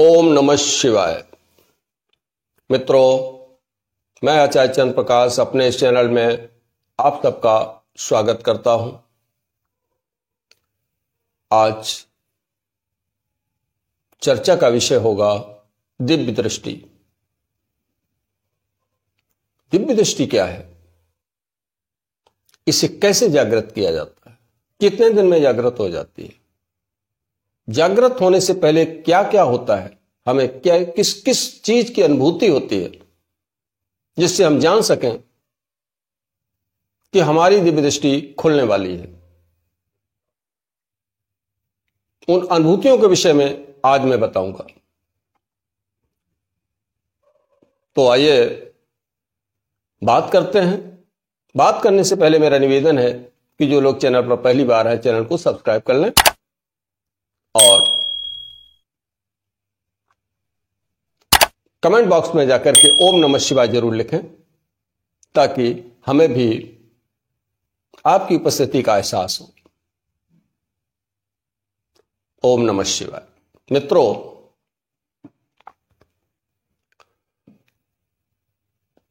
ओम नमः शिवाय। मित्रों, मैं आचार्य चंद्र प्रकाश अपने इस चैनल में आप सबका स्वागत करता हूं। आज चर्चा का विषय होगा दिव्य दृष्टि। दिव्य दृष्टि क्या है, इसे कैसे जागृत किया जाता है, कितने दिन में जागृत हो जाती है, जागृत होने से पहले क्या क्या होता है, हमें क्या किस किस चीज की अनुभूति होती है जिससे हम जान सकें कि हमारी दिव्य दृष्टि खुलने वाली है। उन अनुभूतियों के विषय में आज मैं बताऊंगा। तो आइए बात करते हैं। बात करने से पहले मेरा निवेदन है कि जो लोग चैनल पर पहली बार है चैनल को सब्सक्राइब कर लें और कमेंट बॉक्स में जाकर के ओम नमः शिवाय जरूर लिखें ताकि हमें भी आपकी उपस्थिति का एहसास हो। ओम नमः शिवाय। मित्रों,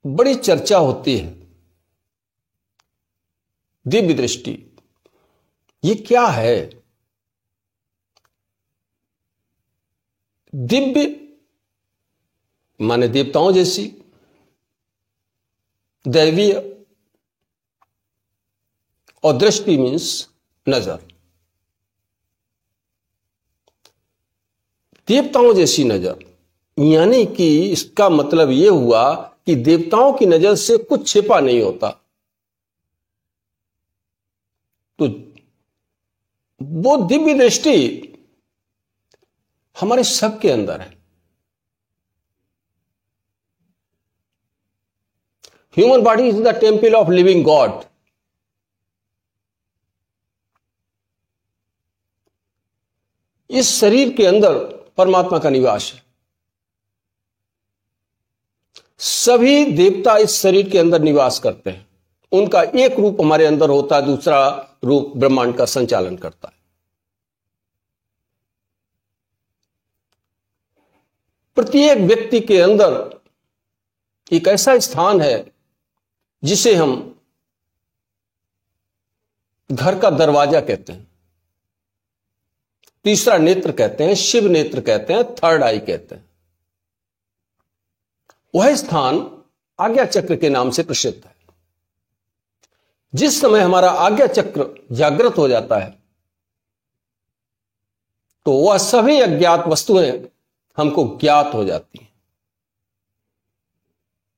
बड़ी चर्चा होती है दिव्य दृष्टि, ये क्या है? दिव्य माने देवताओं जैसी, दैवीय, और दृष्टि मीन्स नजर। देवताओं जैसी नजर यानी कि इसका मतलब यह हुआ कि देवताओं की नजर से कुछ छिपा नहीं होता। तो वो दिव्य दृष्टि हमारे सबके अंदर है। Human body is the temple of living God. इस शरीर के अंदर परमात्मा का निवास है। सभी देवता इस शरीर के अंदर निवास करते हैं। उनका एक रूप हमारे अंदर होता है, दूसरा रूप ब्रह्मांड का संचालन करता है। प्रत्येक व्यक्ति के अंदर एक ऐसा स्थान है जिसे हम घर का दरवाजा कहते हैं, तीसरा नेत्र कहते हैं, शिव नेत्र कहते हैं, थर्ड आई कहते हैं। वह स्थान आज्ञा चक्र के नाम से प्रसिद्ध है। जिस समय हमारा आज्ञा चक्र जागृत हो जाता है तो वह सभी अज्ञात वस्तुएं हमको ज्ञात हो जाती हैं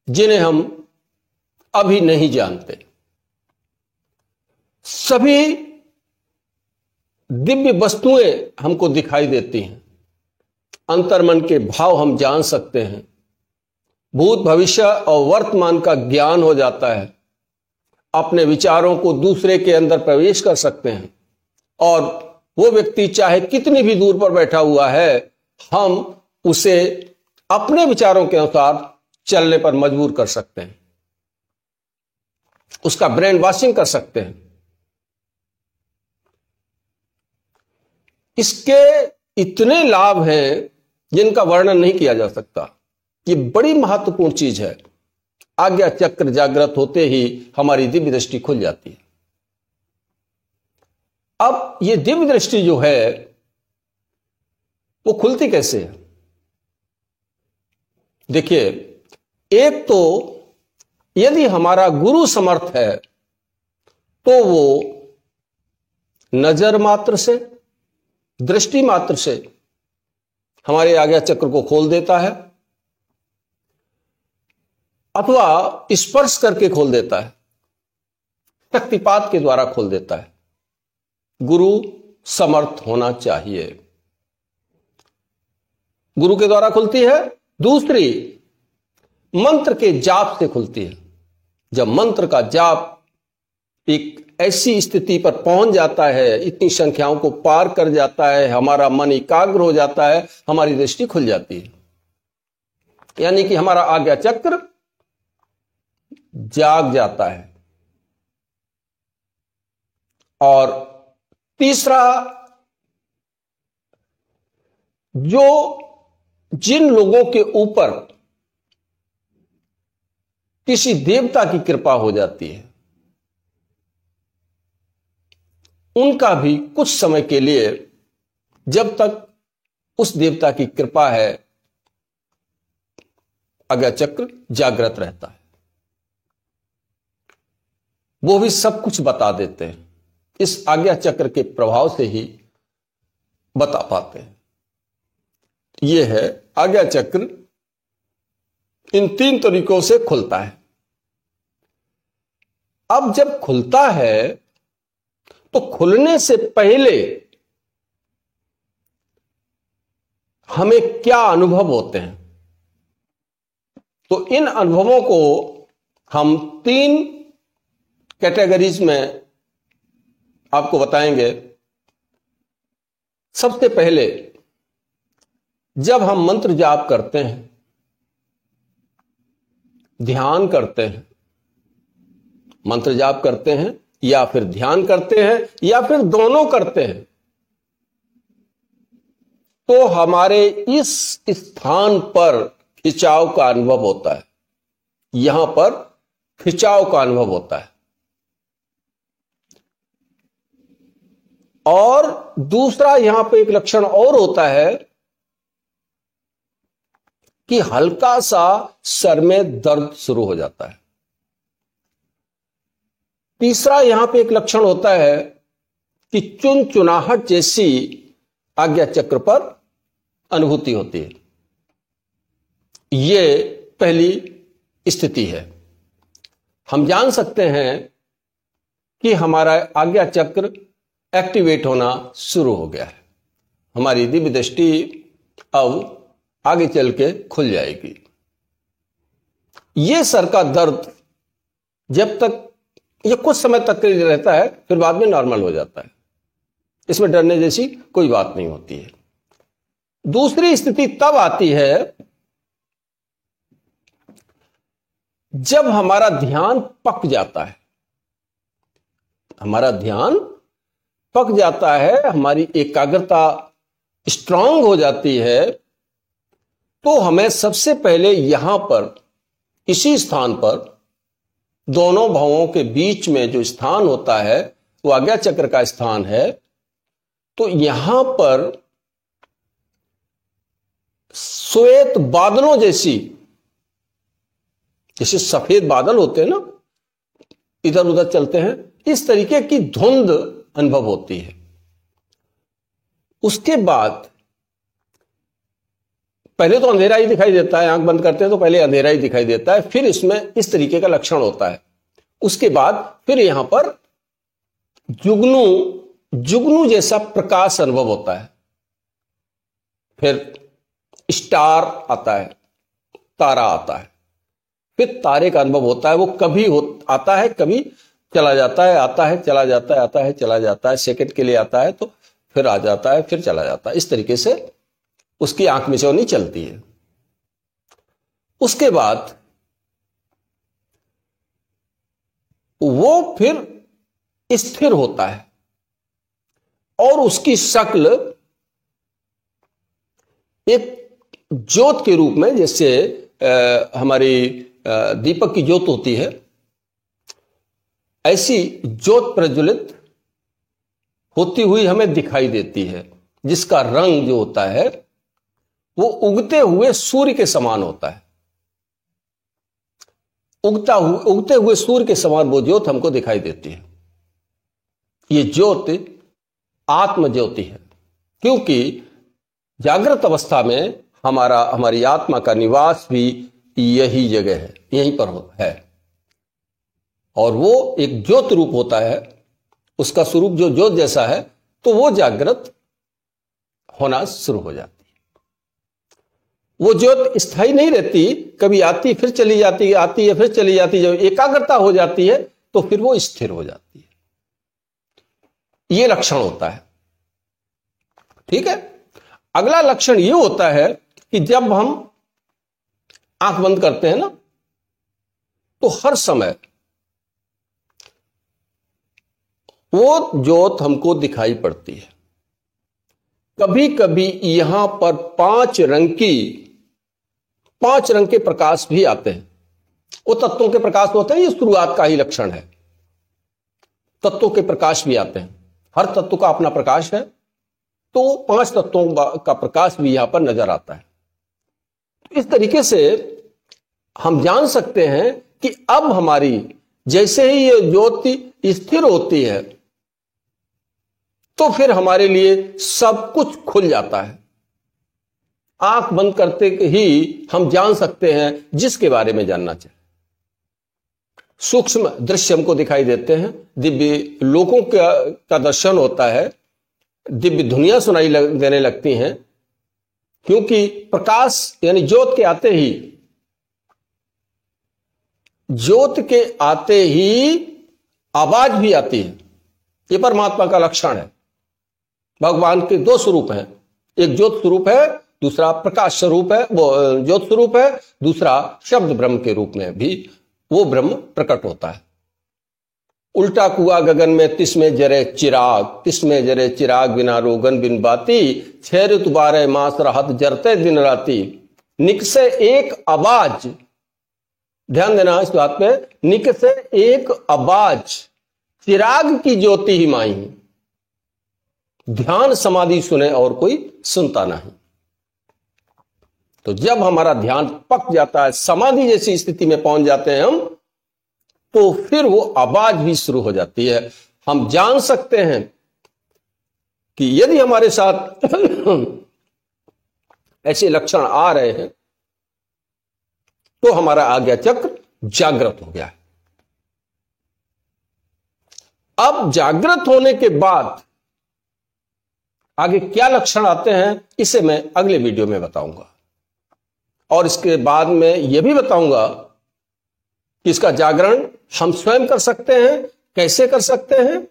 जिन्हें हम अभी नहीं जानते। सभी दिव्य वस्तुएं हमको दिखाई देती हैं। अंतर्मन के भाव हम जान सकते हैं। भूत, भविष्य और वर्तमान का ज्ञान हो जाता है। अपने विचारों को दूसरे के अंदर प्रवेश कर सकते हैं और वो व्यक्ति चाहे कितनी भी दूर पर बैठा हुआ है, हम उसे अपने विचारों के अनुसार चलने पर मजबूर कर सकते हैं, उसका ब्रेन वॉशिंग कर सकते हैं। इसके इतने लाभ हैं जिनका वर्णन नहीं किया जा सकता। ये बड़ी महत्वपूर्ण चीज है। आज्ञा चक्र जागृत होते ही हमारी दिव्य दृष्टि खुल जाती है। अब ये दिव्य दृष्टि जो है वो खुलती कैसे है? देखिए, एक तो यदि हमारा गुरु समर्थ है तो वो नजर मात्र से, दृष्टि मात्र से हमारे आज्ञा चक्र को खोल देता है, अथवा स्पर्श करके खोल देता है, शक्तिपात के द्वारा खोल देता है। गुरु समर्थ होना चाहिए। गुरु के द्वारा खुलती है। दूसरी, मंत्र के जाप से खुलती है। जब मंत्र का जाप एक ऐसी स्थिति पर पहुंच जाता है, इतनी संख्याओं को पार कर जाता है, हमारा मन एकाग्र हो जाता है, हमारी दृष्टि खुल जाती है। यानी कि हमारा आज्ञा चक्र जाग जाता है। और तीसरा, जो जिन लोगों के ऊपर किसी देवता की कृपा हो जाती है, उनका भी कुछ समय के लिए, जब तक उस देवता की कृपा है, आज्ञा चक्र जागृत रहता है। वो भी सब कुछ बता देते हैं, इस आज्ञा चक्र के प्रभाव से ही बता पाते हैं। यह है आज्ञा चक्र, इन 3 तरीकों से खुलता है। अब जब खुलता है तो खुलने से पहले हमें क्या अनुभव होते हैं, तो इन अनुभवों को हम 3 कैटेगरीज में आपको बताएंगे। सबसे पहले, जब हम मंत्र जाप करते हैं, ध्यान करते हैं, मंत्र जाप करते हैं या फिर ध्यान करते हैं या फिर दोनों करते हैं, तो हमारे इस स्थान पर खिंचाव का अनुभव होता है। यहां पर खिंचाव का अनुभव होता है। और दूसरा यहां पे एक लक्षण और होता है कि हल्का सा सर में दर्द शुरू हो जाता है। तीसरा यहां पे एक लक्षण होता है कि चुनचुनाहट जैसी आज्ञा चक्र पर अनुभूति होती है। यह पहली स्थिति है। हम जान सकते हैं कि हमारा आज्ञा चक्र एक्टिवेट होना शुरू हो गया है। हमारी दिव्य दृष्टि अब आगे चल के खुल जाएगी। यह सर का दर्द जब तक, यह कुछ समय तक के लिए रहता है, फिर बाद में नॉर्मल हो जाता है। इसमें डरने जैसी कोई बात नहीं होती है। दूसरी स्थिति तब आती है जब हमारा ध्यान पक जाता है। हमारा ध्यान पक जाता है, हमारी एकाग्रता स्ट्रांग हो जाती है, तो हमें सबसे पहले यहां पर, इसी स्थान पर, दोनों भावों के बीच में जो स्थान होता है वो आज्ञा चक्र का स्थान है। तो यहां पर श्वेत बादलों जैसी, जैसे सफेद बादल होते हैं ना, इधर उधर चलते हैं, इस तरीके की धुंध अनुभव होती है। उसके बाद पहले तो अंधेरा ही दिखाई देता है, आंख बंद करते हैं तो पहले अंधेरा ही दिखाई देता है, फिर इसमें इस तरीके का लक्षण होता है। उसके बाद फिर यहां पर जुगनू जैसा प्रकाश अनुभव होता है। फिर स्टार आता है, तारा आता है, फिर तारे का अनुभव होता है। वो कभी आता है, कभी चला जाता है, आता है चला जाता है, आता है चला जाता है, सेकंड के लिए आता है तो फिर आ जाता है, फिर चला जाता है। इस तरीके से उसकी आंख में से नहीं चलती है। उसके बाद वो फिर स्थिर होता है और उसकी शक्ल एक ज्योत के रूप में, जैसे हमारी दीपक की ज्योत होती है, ऐसी ज्योत प्रज्वलित होती हुई हमें दिखाई देती है, जिसका रंग जो होता है वो उगते हुए सूर्य के समान होता है। उगते हुए सूर्य के समान वो ज्योत हमको दिखाई देती है। ये ज्योत आत्म ज्योति है, क्योंकि जागृत अवस्था में हमारी आत्मा का निवास भी यही जगह है, यहीं पर है। और वो एक ज्योत रूप होता है, उसका स्वरूप जो ज्योत जैसा है, तो वो जागृत होना शुरू हो जाती है। वो ज्योत स्थायी नहीं रहती, कभी आती फिर चली जाती है, आती है फिर चली जाती है। जब एकाग्रता हो जाती है तो फिर वो स्थिर हो जाती है। ये लक्षण होता है। ठीक है। अगला लक्षण ये होता है कि जब हम आंख बंद करते हैं ना, तो हर समय वो ज्योत हमको दिखाई पड़ती है। कभी कभी यहां पर 5 रंग के प्रकाश भी आते हैं। वो तत्वों के प्रकाश होते हैं, ये शुरुआत का ही लक्षण है। तत्वों के प्रकाश भी आते हैं, हर तत्व का अपना प्रकाश है, तो 5 तत्वों का प्रकाश भी यहां पर नजर आता है। इस तरीके से हम जान सकते हैं कि अब हमारी जैसे ही ये ज्योति स्थिर होती है तो फिर हमारे लिए सब कुछ खुल जाता है। आंख बंद करते ही हम जान सकते हैं जिसके बारे में जानना चाहिए। सूक्ष्म दृश्य हमको दिखाई देते हैं, दिव्य लोगों का दर्शन होता है, दिव्य दुनिया सुनाई देने लगती हैं, क्योंकि प्रकाश यानी ज्योत के आते ही आवाज भी आती है। यह परमात्मा का लक्षण है। भगवान के 2 स्वरूप हैं, एक ज्योत स्वरूप है, दूसरा प्रकाश स्वरूप है, वो ज्योत स्वरूप है, दूसरा शब्द ब्रह्म के रूप में भी वो ब्रह्म प्रकट होता है। उल्टा कुआ गगन में तिसमें जरे चिराग बिना रोगन बिन बाती 6 ऋतु 12 मास रहत जरते दिन राती निकसे एक आवाज। ध्यान देना इस बात पे, निकसे एक आवाज चिराग की ज्योति ही माई, ध्यान समाधि सुने और कोई सुनता नहीं। तो जब हमारा ध्यान पक जाता है, समाधि जैसी स्थिति में पहुंच जाते हैं हम, तो फिर वो आवाज भी शुरू हो जाती है। हम जान सकते हैं कि यदि हमारे साथ ऐसे लक्षण आ रहे हैं तो हमारा आज्ञा चक्र जागृत हो गया है। अब जागृत होने के बाद आगे क्या लक्षण आते हैं इसे मैं अगले वीडियो में बताऊंगा, और इसके बाद में यह भी बताऊंगा कि इसका जागरण हम स्वयं कर सकते हैं, कैसे कर सकते हैं,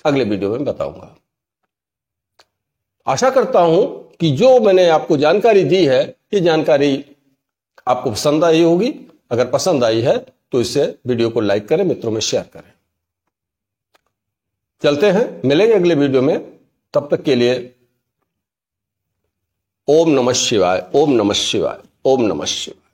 अगले वीडियो में बताऊंगा। आशा करता हूं कि जो मैंने आपको जानकारी दी है, ये जानकारी आपको पसंद आई होगी। अगर पसंद आई है तो इसे वीडियो को लाइक करें, मित्रों में शेयर करें। चलते हैं, मिलेंगे अगले वीडियो में। तब तक के लिए ओम नमः शिवाय, ओम नमः शिवाय, ओम नमः शिवाय।